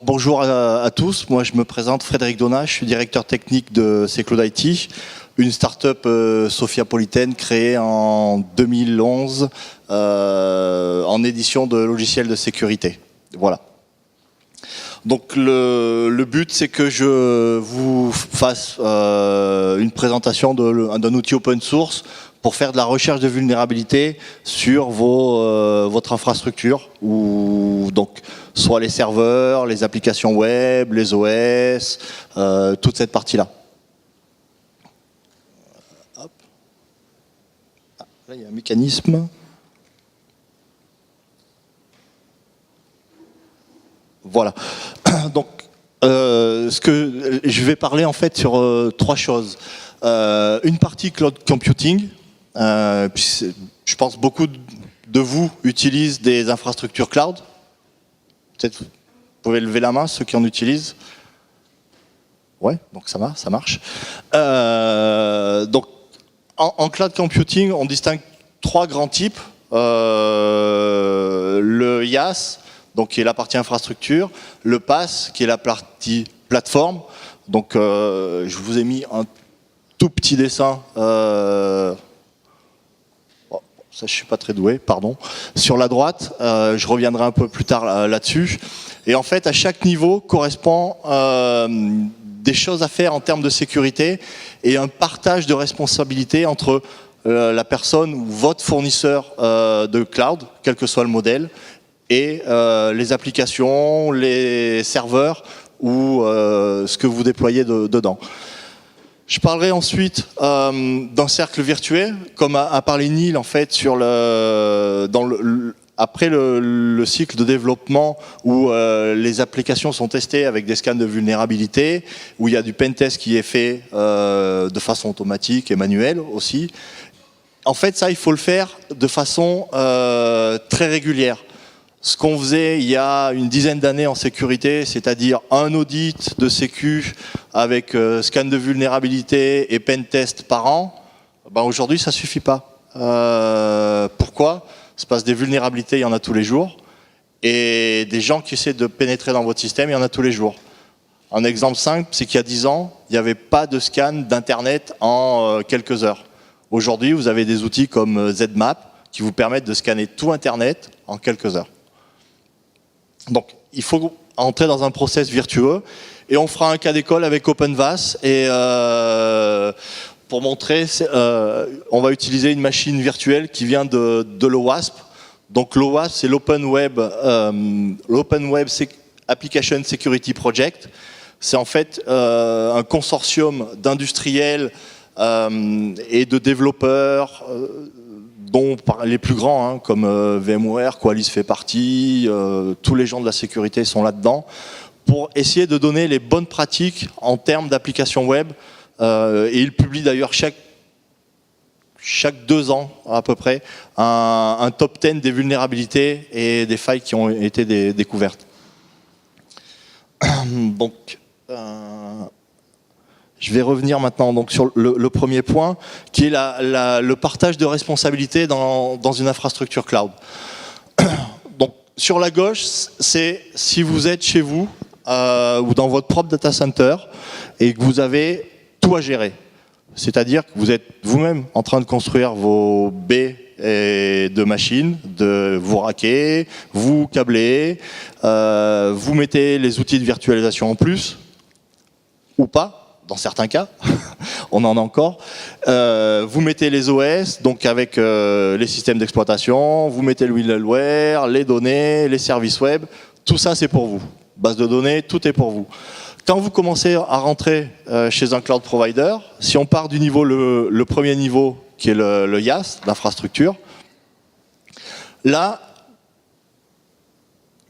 Bonjour à tous, moi je me présente Frédéric Donat, je suis directeur technique de C-Cloud IT, une start-up sophiapolitaine créée en 2011 en édition de logiciels de sécurité. Voilà. Donc le but c'est que je vous fasse une présentation d'un outil open source pour faire de la recherche de vulnérabilité sur votre infrastructure, ou donc soit les serveurs, les applications web, les OS, toute cette partie-là. Là, il y a un mécanisme. Voilà. Donc, je vais parler en fait sur trois choses. Une partie cloud computing. Je pense beaucoup de vous utilisent des infrastructures cloud. Peut-être vous pouvez lever la main, ceux qui en utilisent. Ouais, donc ça marche. Donc, en cloud computing, on distingue trois grands types. Le IaaS, donc qui est la partie infrastructure, le PaaS, qui est la partie plateforme. Donc, je vous ai mis un tout petit dessin. Ça, je suis pas très doué, pardon. Sur la droite, je reviendrai un peu plus tard là-dessus. Et en fait, à chaque niveau correspond des choses à faire en termes de sécurité et un partage de responsabilité entre la personne ou votre fournisseur de cloud, quel que soit le modèle, et les applications, les serveurs ou ce que vous déployez dedans. Je parlerai ensuite d'un cercle virtuel, comme a parlé Neil en fait sur après le cycle de développement où les applications sont testées avec des scans de vulnérabilité, où il y a du pentest qui est fait de façon automatique et manuelle aussi. En fait, ça, il faut le faire de façon très régulière. Ce qu'on faisait il y a une dizaine d'années en sécurité, c'est-à-dire un audit de sécu avec scan de vulnérabilité et pentest par an, ben aujourd'hui ça suffit pas. Pourquoi ? C'est parce que des vulnérabilités, il y en a tous les jours, et des gens qui essaient de pénétrer dans votre système, il y en a tous les jours. Un exemple simple, c'est qu'il y a 10 ans, il n'y avait pas de scan d'internet en quelques heures. Aujourd'hui, vous avez des outils comme ZMap qui vous permettent de scanner tout internet en quelques heures. Donc, il faut entrer dans un process virtueux, et on fera un cas d'école avec OpenVAS, et pour montrer, on va utiliser une machine virtuelle qui vient de l'OWASP. Donc l'OWASP, c'est l'Open Web Application Security Project. C'est en fait un consortium d'industriels et de développeurs, dont les plus grands, comme VMware, Qualys fait partie, tous les gens de la sécurité sont là-dedans, pour essayer de donner les bonnes pratiques en termes d'applications web. Et ils publient d'ailleurs chaque 2 ans à peu près un top 10 des vulnérabilités et des failles qui ont été découvertes. Donc, je vais revenir maintenant donc sur le premier point, qui est le partage de responsabilités dans une infrastructure cloud. Donc, sur la gauche, c'est si vous êtes chez vous ou dans votre propre data center et que vous avez tout à gérer. C'est-à-dire que vous êtes vous-même en train de construire vos baies de machines, de vous racker, vous câbler, vous mettez les outils de virtualisation en plus, ou pas. Dans certains cas, on en a encore. Vous mettez les OS, donc avec les systèmes d'exploitation, vous mettez le middleware, les données, les services web, tout ça c'est pour vous. Base de données, tout est pour vous. Quand vous commencez à rentrer chez un cloud provider, si on part du niveau, le premier niveau, qui est le IaaS, l'infrastructure, là,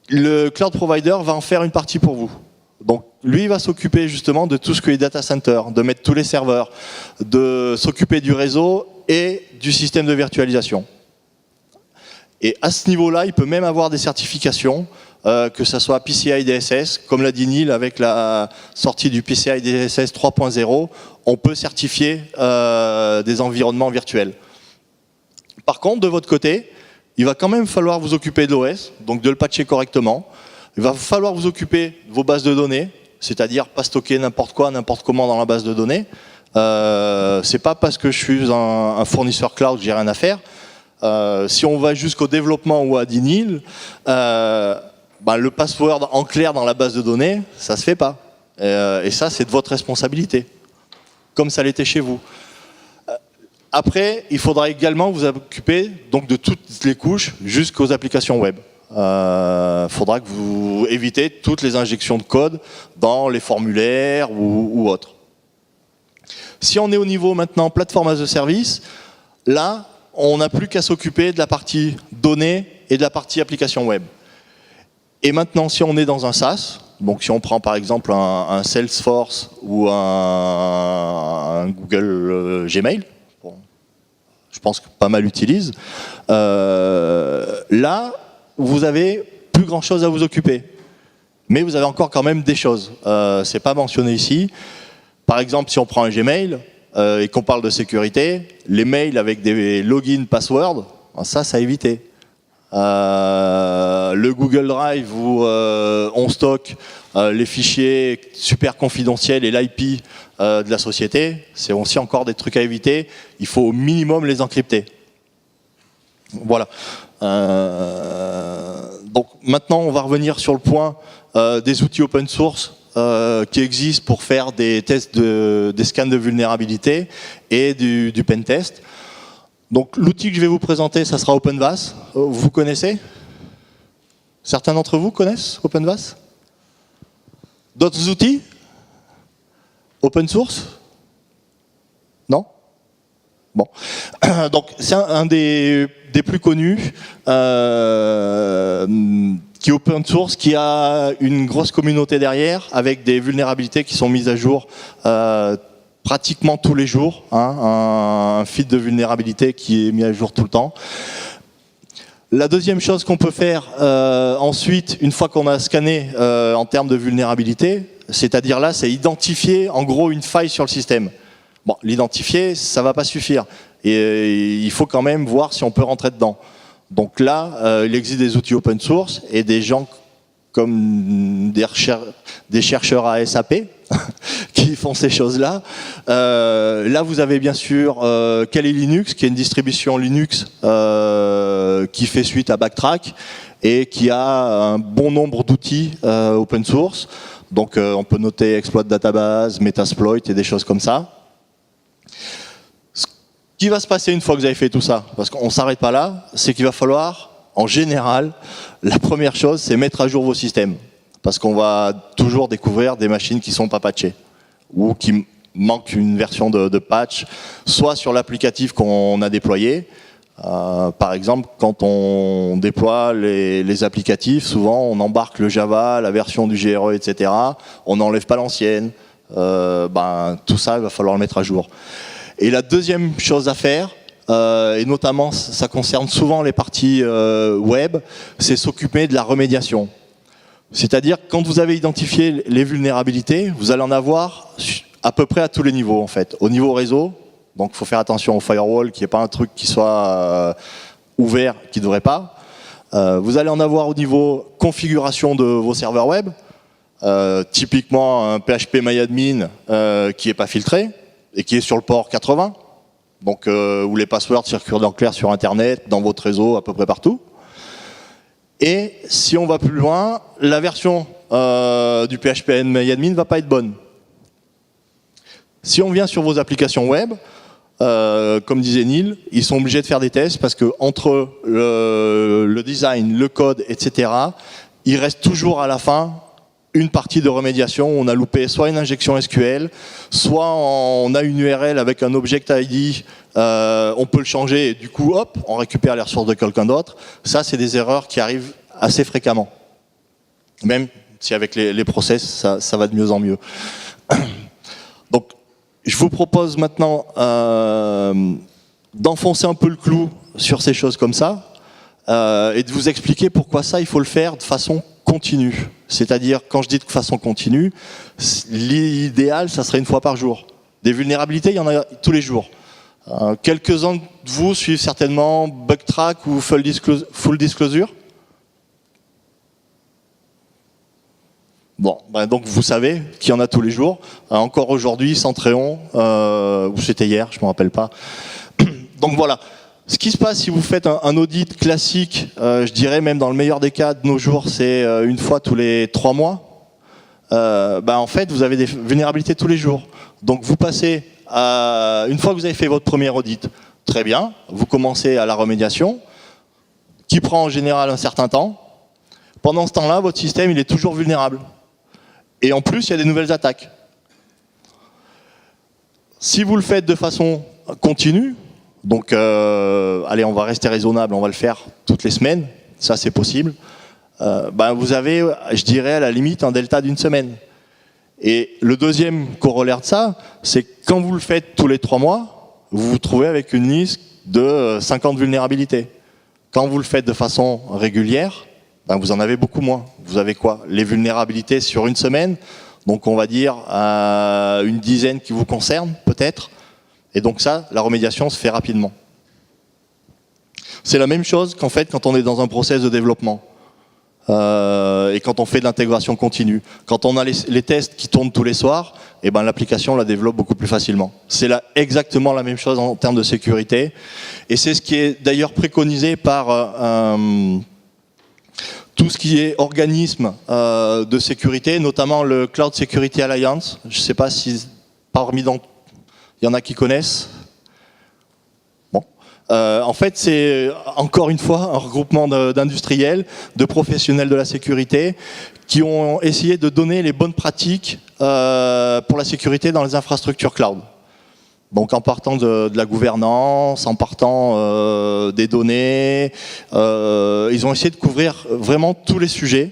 le cloud provider va en faire une partie pour vous. Donc lui, il va s'occuper justement de tout ce que est data center, de mettre tous les serveurs, de s'occuper du réseau et du système de virtualisation. Et à ce niveau-là, il peut même avoir des certifications, que ce soit PCI DSS, comme l'a dit Neil avec la sortie du PCI DSS 3.0, on peut certifier des environnements virtuels. Par contre, de votre côté, il va quand même falloir vous occuper de l'OS, donc de le patcher correctement, Il va falloir vous occuper de vos bases de données, c'est-à-dire pas stocker n'importe quoi, n'importe comment dans la base de données. C'est pas parce que je suis un fournisseur cloud que j'ai rien à faire. Si on va jusqu'au développement ou à DNIL, le password en clair dans la base de données, ça se fait pas. Et ça, c'est de votre responsabilité, comme ça l'était chez vous. Après, il faudra également vous occuper donc, de toutes les couches jusqu'aux applications web. Faudra que vous évitez toutes les injections de code dans les formulaires ou autres. Si on est au niveau maintenant plateforme as a service, là, on n'a plus qu'à s'occuper de la partie données et de la partie application web. Et maintenant, si on est dans un SaaS, donc si on prend par exemple un Salesforce ou un Google Gmail, bon, je pense que pas mal utilisent, là, vous avez plus grand chose à vous occuper. Mais vous avez encore quand même des choses. C'est pas mentionné ici. Par exemple, si on prend un Gmail et qu'on parle de sécurité, les mails avec des logins, passwords, ça à éviter. Le Google Drive où on stocke les fichiers super confidentiels et l'IP de la société, c'est aussi encore des trucs à éviter. Il faut au minimum les encrypter. Voilà. Donc maintenant, on va revenir sur le point des outils open source qui existent pour faire des tests, des scans de vulnérabilité et du pen test. Donc l'outil que je vais vous présenter, ça sera OpenVAS. Vous connaissez? Certains d'entre vous connaissent OpenVAS? D'autres outils? Open source? Non? Bon. Donc c'est un des plus connus, qui est open source, qui a une grosse communauté derrière, avec des vulnérabilités qui sont mises à jour pratiquement tous les jours, hein, un feed de vulnérabilité qui est mis à jour tout le temps. La deuxième chose qu'on peut faire ensuite, une fois qu'on a scanné en termes de vulnérabilité, c'est-à-dire là, c'est identifier en gros une faille sur le système. Bon, l'identifier, ça va pas suffire. Et il faut quand même voir si on peut rentrer dedans. Donc là, il existe des outils open source et des gens comme des chercheurs à SAP qui font ces choses-là. Là, vous avez bien sûr Kali Linux, qui est une distribution Linux qui fait suite à Backtrack et qui a un bon nombre d'outils open source. Donc on peut noter Exploit Database, Metasploit et des choses comme ça. Ce qui va se passer une fois que vous avez fait tout ça, parce qu'on ne s'arrête pas là, c'est qu'il va falloir, en général, la première chose, c'est mettre à jour vos systèmes. Parce qu'on va toujours découvrir des machines qui ne sont pas patchées ou qui manquent une version de patch, soit sur l'applicatif qu'on a déployé. Par exemple, quand on déploie les applicatifs, souvent on embarque le Java, la version du GRE, etc. On n'enlève pas l'ancienne. Tout ça, il va falloir le mettre à jour. Et la deuxième chose à faire, et notamment ça concerne souvent les parties web, c'est s'occuper de la remédiation. C'est-à-dire quand vous avez identifié les vulnérabilités, vous allez en avoir à peu près à tous les niveaux en fait. Au niveau réseau, donc il faut faire attention au firewall, qui n'est pas un truc qui soit ouvert, qui ne devrait pas. Vous allez en avoir au niveau configuration de vos serveurs web, typiquement un PHP-MyAdmin qui n'est pas filtré et qui est sur le port 80, donc où les passwords circulent en clair sur Internet, dans votre réseau, à peu près partout. Et si on va plus loin, la version du PHP-MyAdmin ne va pas être bonne. Si on vient sur vos applications web, comme disait Neil, ils sont obligés de faire des tests parce que entre le design, le code, etc., il reste toujours à la fin une partie de remédiation où on a loupé soit une injection SQL, soit on a une URL avec un object ID, on peut le changer et du coup, hop, on récupère les ressources de quelqu'un d'autre. Ça, c'est des erreurs qui arrivent assez fréquemment. Même si avec les process, ça va de mieux en mieux. Donc, je vous propose maintenant d'enfoncer un peu le clou sur ces choses comme ça et de vous expliquer pourquoi ça, il faut le faire de façon continue. C'est-à-dire, quand je dis de façon continue, l'idéal, ça serait une fois par jour. Des vulnérabilités, il y en a tous les jours. Quelques-uns de vous suivent certainement Bugtrack ou Full Disclosure. Bon, ben donc vous savez qu'il y en a tous les jours. Encore aujourd'hui, Centréon, ou c'était hier, je ne me rappelle pas. Donc voilà. Ce qui se passe si vous faites un audit classique, je dirais même dans le meilleur des cas de nos jours, c'est une fois tous les 3 mois. Ben en fait, vous avez des vulnérabilités tous les jours. Donc vous passez, une fois que vous avez fait votre premier audit, très bien, vous commencez à la remédiation, qui prend en général un certain temps. Pendant ce temps-là, votre système il est toujours vulnérable. Et en plus, il y a des nouvelles attaques. Si vous le faites de façon continue, donc allez, on va rester raisonnable, on va le faire toutes les semaines, ça c'est possible, ben, vous avez, je dirais, à la limite, un delta d'1 semaine. Et le deuxième corollaire de ça, c'est que quand vous le faites tous les 3 mois, vous vous trouvez avec une liste de 50 vulnérabilités. Quand vous le faites de façon régulière, ben vous en avez beaucoup moins. Vous avez quoi? Les vulnérabilités sur une semaine, donc on va dire une dizaine qui vous concernent peut-être. Et donc ça, la remédiation se fait rapidement. C'est la même chose qu'en fait quand on est dans un process de développement. Et quand on fait de l'intégration continue. Quand on a les tests qui tournent tous les soirs, et ben l'application la développe beaucoup plus facilement. C'est exactement la même chose en termes de sécurité. Et c'est ce qui est d'ailleurs préconisé par tout ce qui est organisme de sécurité, notamment le Cloud Security Alliance. Je ne sais pas si parmi d'entre il y en a qui connaissent. Bon. En fait, c'est encore une fois un regroupement d'industriels, de professionnels de la sécurité qui ont essayé de donner les bonnes pratiques pour la sécurité dans les infrastructures cloud. Donc en partant de la gouvernance, en partant des données, ils ont essayé de couvrir vraiment tous les sujets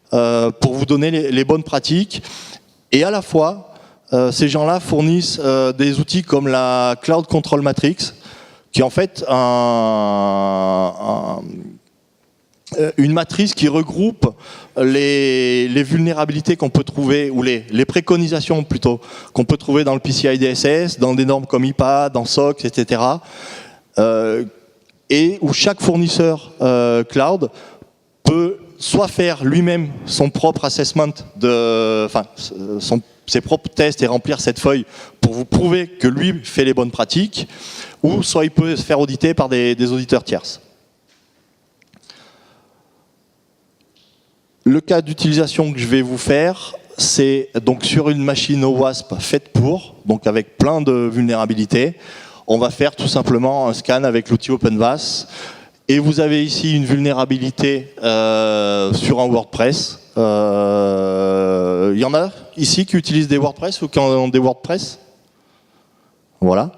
pour vous donner les bonnes pratiques. Et à la fois, ces gens-là fournissent des outils comme la Cloud Control Matrix, qui est en fait une matrice qui regroupe les vulnérabilités qu'on peut trouver, ou les préconisations plutôt, qu'on peut trouver dans le PCI DSS, dans des normes comme IPA, dans SOC, etc. Et où chaque fournisseur cloud peut soit faire lui-même son propre assessment, ses propres tests et remplir cette feuille pour vous prouver que lui fait les bonnes pratiques, ou soit il peut se faire auditer par des auditeurs tierces. Le cas d'utilisation que je vais vous faire, c'est donc sur une machine OWASP faite pour, donc avec plein de vulnérabilités. On va faire tout simplement un scan avec l'outil OpenVAS. Et vous avez ici une vulnérabilité sur un WordPress. Il y en a ici qui utilisent des WordPress ou qui ont des WordPress? Voilà.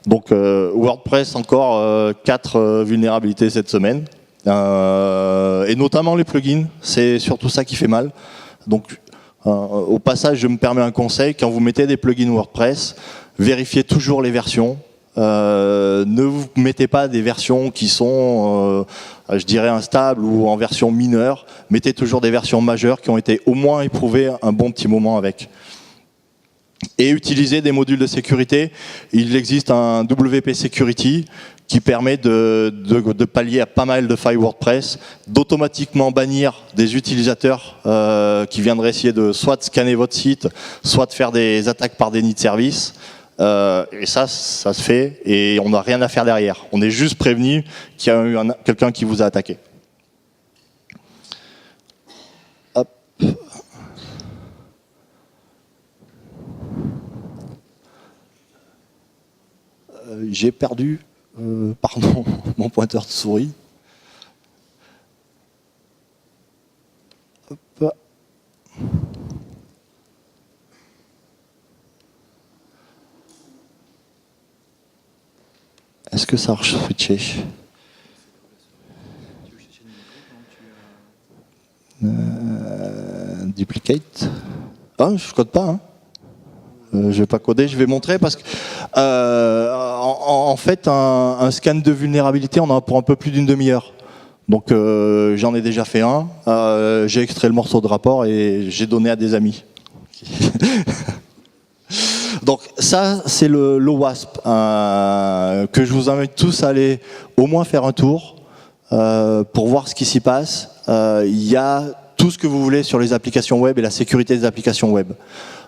Donc WordPress, encore 4 vulnérabilités cette semaine. Et notamment les plugins, c'est surtout ça qui fait mal. Donc au passage, je me permets un conseil, quand vous mettez des plugins WordPress, vérifiez toujours les versions. Ne vous mettez pas des versions qui sont, je dirais, instables ou en version mineure. Mettez toujours des versions majeures qui ont été au moins éprouvées un bon petit moment avec. Et utilisez des modules de sécurité. Il existe un WP Security qui permet de pallier à pas mal de failles WordPress, d'automatiquement bannir des utilisateurs qui viendraient essayer de soit scanner votre site, soit de faire des attaques par déni de service. Et ça se fait et on n'a rien à faire derrière. On est juste prévenu qu'il y a eu quelqu'un qui vous a attaqué. Hop. J'ai perdu, pardon, mon pointeur de souris. Hop. Est-ce que ça a switché? Duplicate. Ah, je code pas. Hein. Je vais pas coder, je vais montrer parce que en fait un scan de vulnérabilité, on en a pour un peu plus d'une demi-heure. Donc j'en ai déjà fait un. J'ai extrait le morceau de rapport et j'ai donné à des amis. Donc ça, c'est le WASP, que je vous invite tous à aller au moins faire un tour pour voir ce qui s'y passe. Il y a tout ce que vous voulez sur les applications web et la sécurité des applications web.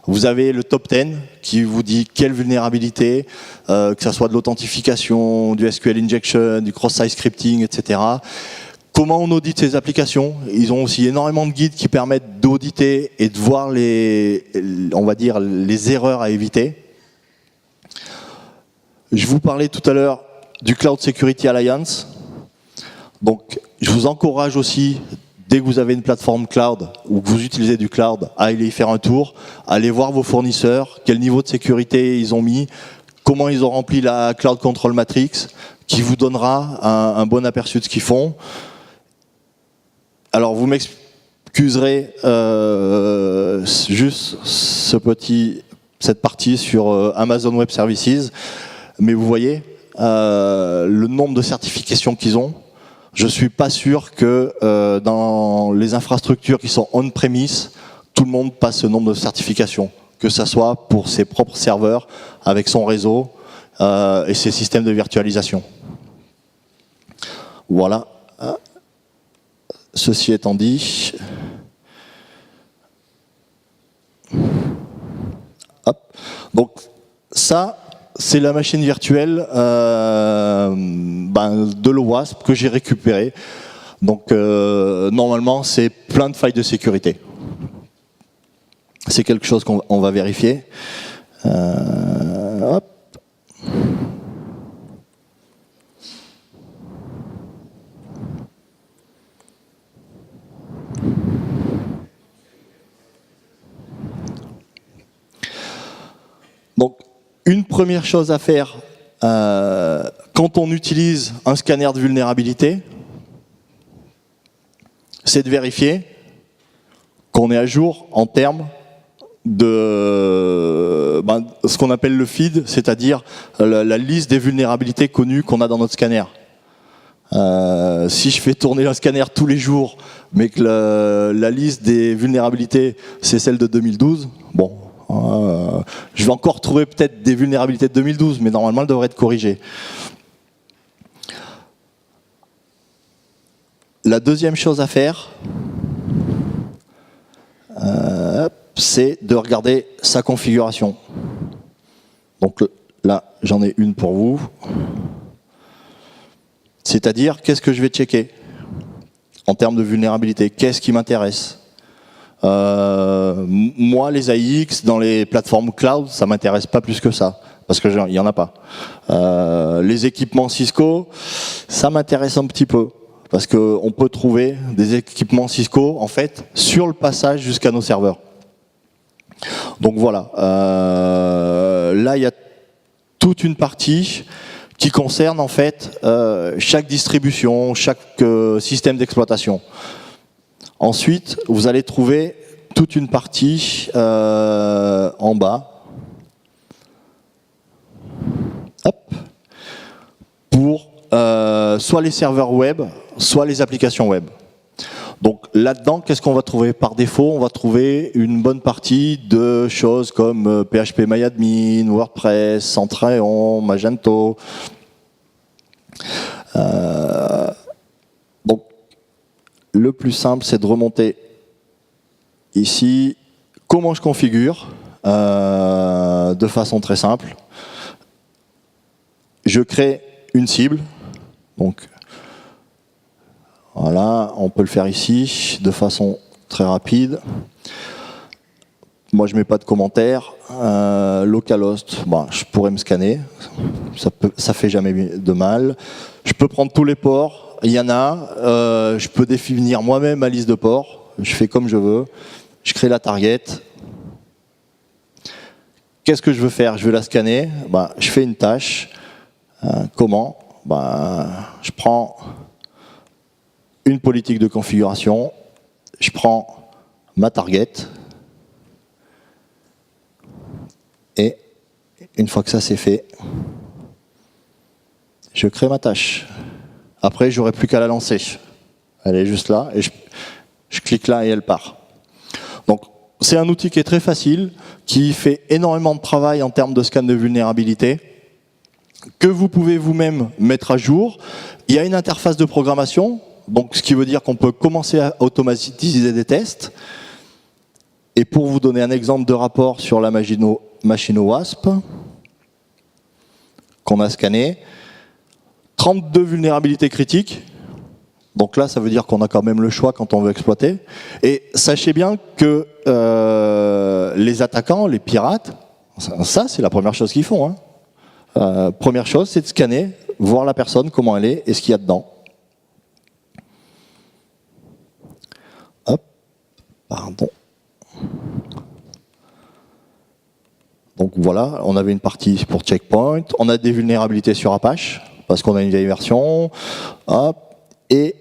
Vous avez le top 10 qui vous dit quelle vulnérabilité, que ce soit de l'authentification, du SQL injection, du cross-site scripting, etc. Comment on audite ces applications. Ils ont aussi énormément de guides qui permettent d'auditer et de voir on va dire, les erreurs à éviter. Je vous parlais tout à l'heure du Cloud Security Alliance. Donc, je vous encourage aussi, dès que vous avez une plateforme cloud ou que vous utilisez du cloud, à aller y faire un tour, aller voir vos fournisseurs, quel niveau de sécurité ils ont mis, comment ils ont rempli la Cloud Control Matrix, qui vous donnera un bon aperçu de ce qu'ils font. Alors, vous m'excuserez juste cette partie sur Amazon Web Services, mais vous voyez le nombre de certifications qu'ils ont. Je ne suis pas sûr que dans les infrastructures qui sont on-premise, tout le monde passe ce nombre de certifications, que ce soit pour ses propres serveurs, avec son réseau et ses systèmes de virtualisation. Voilà. Ceci étant dit, hop. Donc ça, c'est la machine virtuelle de l'OWASP que j'ai récupérée. Donc normalement, c'est plein de failles de sécurité. C'est quelque chose qu'on va vérifier. Hop. Donc, une première chose à faire quand on utilise un scanner de vulnérabilité, c'est de vérifier qu'on est à jour en termes de ce qu'on appelle le feed, c'est-à-dire la liste des vulnérabilités connues qu'on a dans notre scanner. Si je fais tourner un scanner tous les jours, mais que la liste des vulnérabilités, c'est celle de 2012, bon, je vais encore trouver peut-être des vulnérabilités de 2012, mais normalement, elles devraient être corrigées. La deuxième chose à faire, c'est de regarder sa configuration. Donc là, j'en ai une pour vous. C'est-à-dire, qu'est-ce que je vais checker en termes de vulnérabilité? Qu'est-ce qui m'intéresse? Moi, les AIX dans les plateformes cloud, ça m'intéresse pas plus que ça, parce que il y en a pas. Les équipements Cisco, ça m'intéresse un petit peu, parce qu'on peut trouver des équipements Cisco en fait sur le passage jusqu'à nos serveurs. Donc voilà. Là, il y a toute une partie qui concerne en fait chaque distribution, chaque système d'exploitation. Ensuite, vous allez trouver toute une partie en bas, hop, pour soit les serveurs web, soit les applications web. Donc là-dedans, qu'est-ce qu'on va trouver? Par défaut, on va trouver une bonne partie de choses comme PHPMyAdmin, WordPress, Centreon, Magento. Donc, le plus simple, c'est de remonter ici. Comment je configure de façon très simple. Je crée une cible. Donc, voilà, on peut le faire ici de façon très rapide. Moi, je mets pas de commentaires. Localhost, je pourrais me scanner. Ça fait jamais de mal. Je peux prendre tous les ports. Il y en a. Je peux définir moi-même ma liste de ports. Je fais comme je veux. Je crée la target. Qu'est-ce que je veux faire? Je veux la scanner. Je fais une tâche. Comment? Je prends une politique de configuration. Je prends ma target. Et une fois que ça c'est fait, je crée ma tâche. Après, j'aurai plus qu'à la lancer. Elle est juste là et je clique là et elle part. Donc, c'est un outil qui est très facile, qui fait énormément de travail en termes de scan de vulnérabilité, que vous pouvez vous-même mettre à jour. Il y a une interface de programmation. Donc, ce qui veut dire qu'on peut commencer à automatiser des tests. Et pour vous donner un exemple de rapport sur la machine OWASP, qu'on a scanné, 32 vulnérabilités critiques. Donc là, ça veut dire qu'on a quand même le choix quand on veut exploiter. Et sachez bien que les attaquants, les pirates, ça c'est la première chose qu'ils font. Première chose, c'est de scanner, voir la personne, comment elle est et ce qu'il y a dedans. Hop, pardon. Donc voilà, on avait une partie pour Checkpoint. On a des vulnérabilités sur Apache, parce qu'on a une vieille version. Hop, et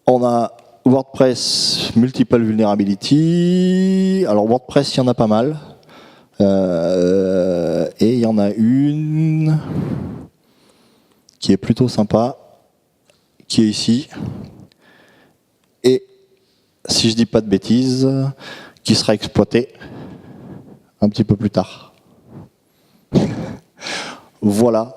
on a WordPress Multiple Vulnerability. Alors WordPress, il y en a pas mal. Et il y en a une qui est plutôt sympa, qui est ici. Et si je dis pas de bêtises, qui sera exploitée un petit peu plus tard. Voilà.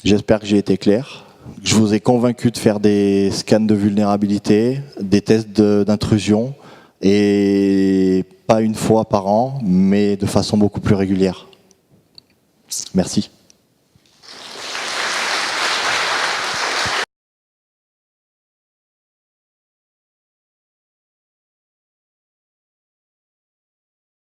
J'espère que j'ai été clair. Je vous ai convaincu de faire des scans de vulnérabilité, des tests d'intrusion, et pas une fois par an, mais de façon beaucoup plus régulière. Merci.